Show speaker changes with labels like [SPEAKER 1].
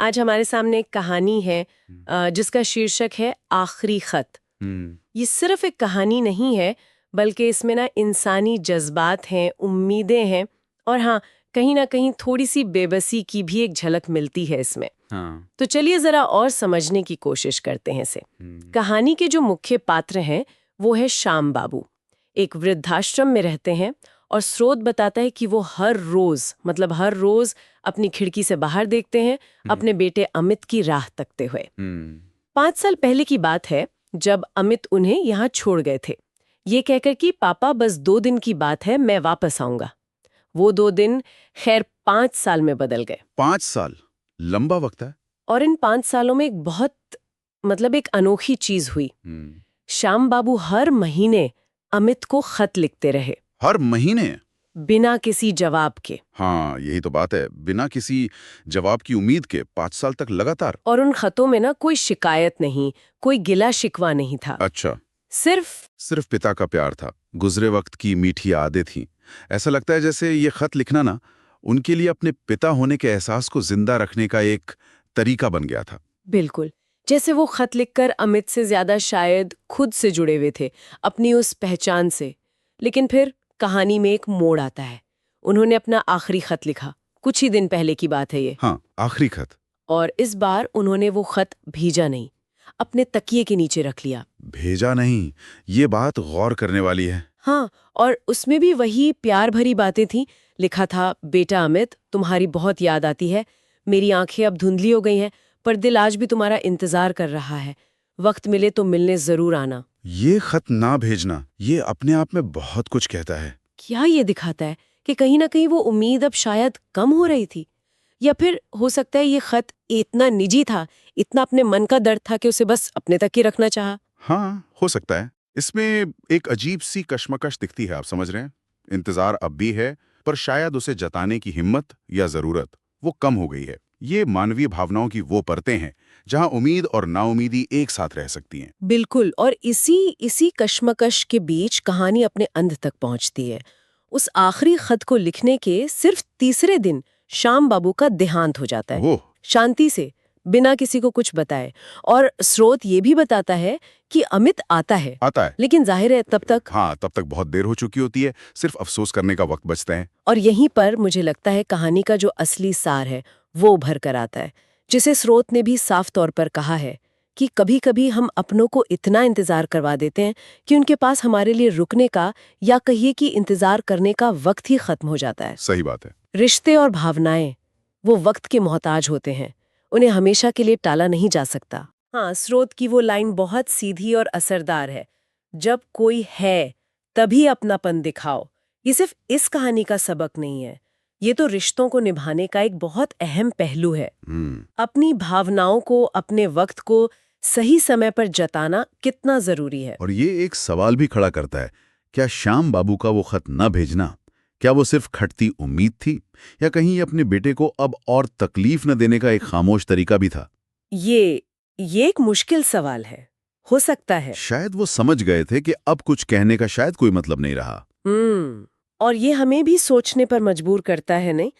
[SPEAKER 1] आज हमारे सामने एक कहानी है जिसका शीर्षक है आखिरी खत। ये सिर्फ एक कहानी नहीं है, बल्कि इसमें ना इंसानी जज्बात हैं, उम्मीदें हैं और हाँ, कहीं ना कहीं थोड़ी सी बेबसी की भी एक झलक मिलती है इसमें।
[SPEAKER 2] हाँ।
[SPEAKER 1] तो चलिए जरा और समझने की कोशिश करते हैं इसे। कहानी के जो मुख्य पात्र हैं वो है श्याम बाबू। एक वृद्धाश्रम में रहते हैं और स्रोत बताता है कि वो हर रोज अपनी खिड़की से बाहर देखते हैं अपने बेटे अमित की राह तकते हुए। 5 साल पहले की बात है जब अमित उन्हें यहाँ छोड़ गए थे, ये कहकर कि पापा बस 2 दिन की बात है, मैं वापस आऊंगा। वो 2 दिन खैर 5 साल में बदल गए।
[SPEAKER 2] 5 साल लंबा वक्त है।
[SPEAKER 1] और इन 5 सालों में एक अनोखी चीज हुई। श्याम बाबू हर महीने अमित को खत लिखते रहे,
[SPEAKER 2] हर महीने?
[SPEAKER 1] बिना किसी जवाब के।
[SPEAKER 2] हाँ, यही तो बात है, बिना किसी जवाब की उम्मीद के 5 साल तक लगातार।
[SPEAKER 1] और उन खतों में ना कोई शिकायत नहीं, कोई गिला शिकवा नहीं था।
[SPEAKER 2] अच्छा।
[SPEAKER 1] सिर्फ
[SPEAKER 2] पिता का प्यार था, गुजरे वक्त की मीठी यादें थी। ऐसा लगता है जैसे ये खत लिखना ना उनके लिए अपने पिता होने के एहसास को जिंदा रखने का एक तरीका बन गया था।
[SPEAKER 1] बिल्कुल, जैसे वो खत लिखकर अमित से ज्यादा शायद खुद से जुड़े हुए थे, अपनी उस पहचान से। लेकिन फिर कहानी में एक मोड़ आता है। उन्होंने अपना आखिरी खत लिखा, कुछ ही दिन पहले की बात है ये।
[SPEAKER 2] हाँ, आखिरी खत।
[SPEAKER 1] और इस बार उन्होंने वो खत भेजा नहीं, अपने तकिए के नीचे रख लिया।
[SPEAKER 2] भेजा नहीं, ये बात गौर करने वाली है।
[SPEAKER 1] हाँ, और उसमें भी वही प्यार भरी बातें थीं। लिखा था, बेटा अमित, तुम्हारी बहुत याद आती है। मेरी आंखें अब धुंधली हो गई हैं, पर दिल आज भी तुम्हारा इंतजार कर रहा है। वक्त मिले तो मिलने जरूर आना।
[SPEAKER 2] ये खत ना भेजना, ये अपने आप में बहुत कुछ कहता है।
[SPEAKER 1] क्या ये दिखाता है कि कहीं ना कहीं वो उम्मीद अब शायद कम हो रही थी? या फिर हो सकता है ये खत इतना निजी था, इतना अपने मन का दर्द था कि उसे बस अपने तक ही रखना चाहा।
[SPEAKER 2] हाँ, हो सकता है। इसमें एक अजीब सी कश्मकश दिखती है, आप समझ रहे हैं। इंतजार अब भी है, पर शायद उसे जताने की हिम्मत या जरूरत वो कम हो गई है। ये मानवीय भावनाओं की वो परतें हैं जहां उम्मीद और नाउमीदी एक साथ रह सकती हैं।
[SPEAKER 1] बिल्कुल, और इसी कश्मकश के बीच कहानी अपने अंत तक पहुंचती है। उस आखिरी खत को लिखने के सिर्फ तीसरे दिन श्याम बाबू का देहांत हो जाता है,
[SPEAKER 2] वो
[SPEAKER 1] शांति से, बिना किसी को कुछ बताए। और स्रोत ये भी बताता है कि अमित आता है, लेकिन जाहिर है
[SPEAKER 2] तब तक बहुत देर हो चुकी होती है, सिर्फ अफसोस करने का वक्त बचता है।
[SPEAKER 1] और यहीं पर मुझे लगता है कहानी का जो असली सार है वो उभर कर आता है, जिसे स्रोत ने भी साफ तौर पर कहा है कि कभी-कभी हम अपनों को इतना इंतजार करवा देते हैं कि उनके पास हमारे लिए रुकने का, या कहिए कि इंतजार करने का वक्त ही खत्म हो जाता है।
[SPEAKER 2] सही बात है।
[SPEAKER 1] रिश्ते और भावनाएं वो वक्त के मोहताज होते हैं, उन्हें हमेशा के लिए टाला नहीं जा सकता। हाँ, स्रोत की वो लाइन बहुत सीधी और असरदार है, जब कोई है तभी अपनापन दिखाओ। ये सिर्फ इस कहानी का सबक नहीं है, ये तो रिश्तों को निभाने का एक बहुत अहम पहलू है। अपनी भावनाओं को, अपने वक्त को सही समय पर जताना कितना जरूरी है।
[SPEAKER 2] और ये एक सवाल भी खड़ा करता है, क्या श्याम बाबू का वो खत न भेजना, क्या वो सिर्फ खटती उम्मीद थी, या कहीं ये अपने बेटे को अब और तकलीफ न देने का एक खामोश तरीका भी था?
[SPEAKER 1] ये एक मुश्किल सवाल है। हो सकता है
[SPEAKER 2] शायद वो समझ गए थे कि अब कुछ कहने का शायद कोई मतलब नहीं रहा।
[SPEAKER 1] और ये हमें भी सोचने पर मजबूर करता है, नहीं?